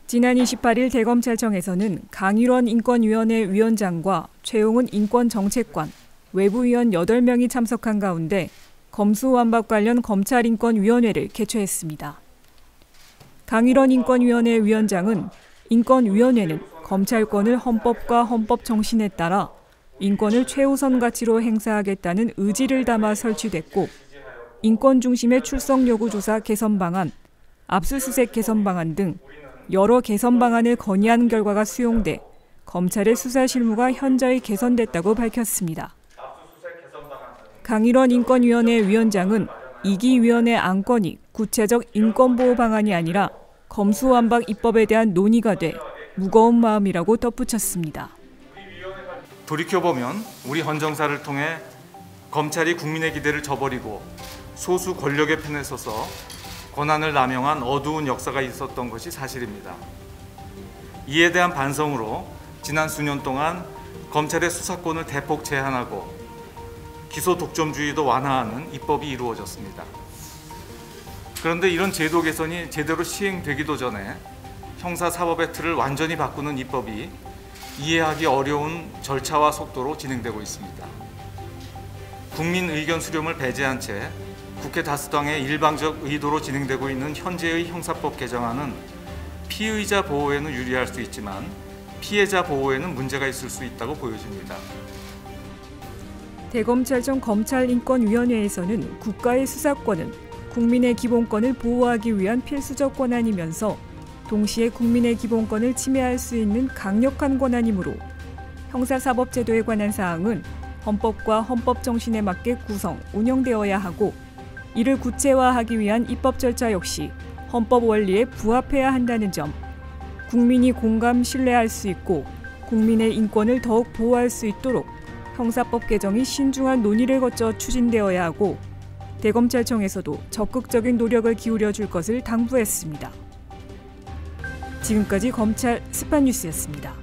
지난 28일 대검찰청에서는 강일원 인권위원회 위원장과 최용은 인권정책관, 외부위원 8명이 참석한 가운데 검수완박 관련 검찰인권위원회를 개최했습니다. 강일원 인권위원회 위원장은 인권위원회는 검찰권을 헌법과 헌법 정신에 따라 인권을 최우선 가치로 행사하겠다는 의지를 담아 설치됐고, 인권 중심의 출석 요구 조사 개선 방안, 압수수색 개선 방안 등 여러 개선 방안을 건의한 결과가 수용돼 검찰의 수사 실무가 현저히 개선됐다고 밝혔습니다. 강일원 인권위원회 위원장은 2기 위원회 안건이 구체적 인권보호 방안이 아니라 검수완박 입법에 대한 논의가 돼 무거운 마음이라고 덧붙였습니다. 돌이켜보면 우리 헌정사를 통해 검찰이 국민의 기대를 저버리고 소수 권력의 편에 서서 권한을 남용한 어두운 역사가 있었던 것이 사실입니다. 이에 대한 반성으로 지난 수년 동안 검찰의 수사권을 대폭 제한하고 기소 독점주의도 완화하는 입법이 이루어졌습니다. 그런데 이런 제도 개선이 제대로 시행되기도 전에 형사사법의 틀을 완전히 바꾸는 입법이 이해하기 어려운 절차와 속도로 진행되고 있습니다. 국민 의견 수렴을 배제한 채 국회 다수당의 일방적 의도로 진행되고 있는 현재의 형사법 개정안은 피의자 보호에는 유리할 수 있지만 피해자 보호에는 문제가 있을 수 있다고 보여집니다. 대검찰청 검찰인권위원회에서는 국가의 수사권은 국민의 기본권을 보호하기 위한 필수적 권한이면서 동시에 국민의 기본권을 침해할 수 있는 강력한 권한이므로 형사사법제도에 관한 사항은 헌법과 헌법 정신에 맞게 구성, 운영되어야 하고, 이를 구체화하기 위한 입법 절차 역시 헌법 원리에 부합해야 한다는 점, 국민이 공감, 신뢰할 수 있고 국민의 인권을 더욱 보호할 수 있도록 형사법 개정이 신중한 논의를 거쳐 추진되어야 하고, 대검찰청에서도 적극적인 노력을 기울여 줄 것을 당부했습니다. 지금까지 검찰 스팟뉴스였습니다.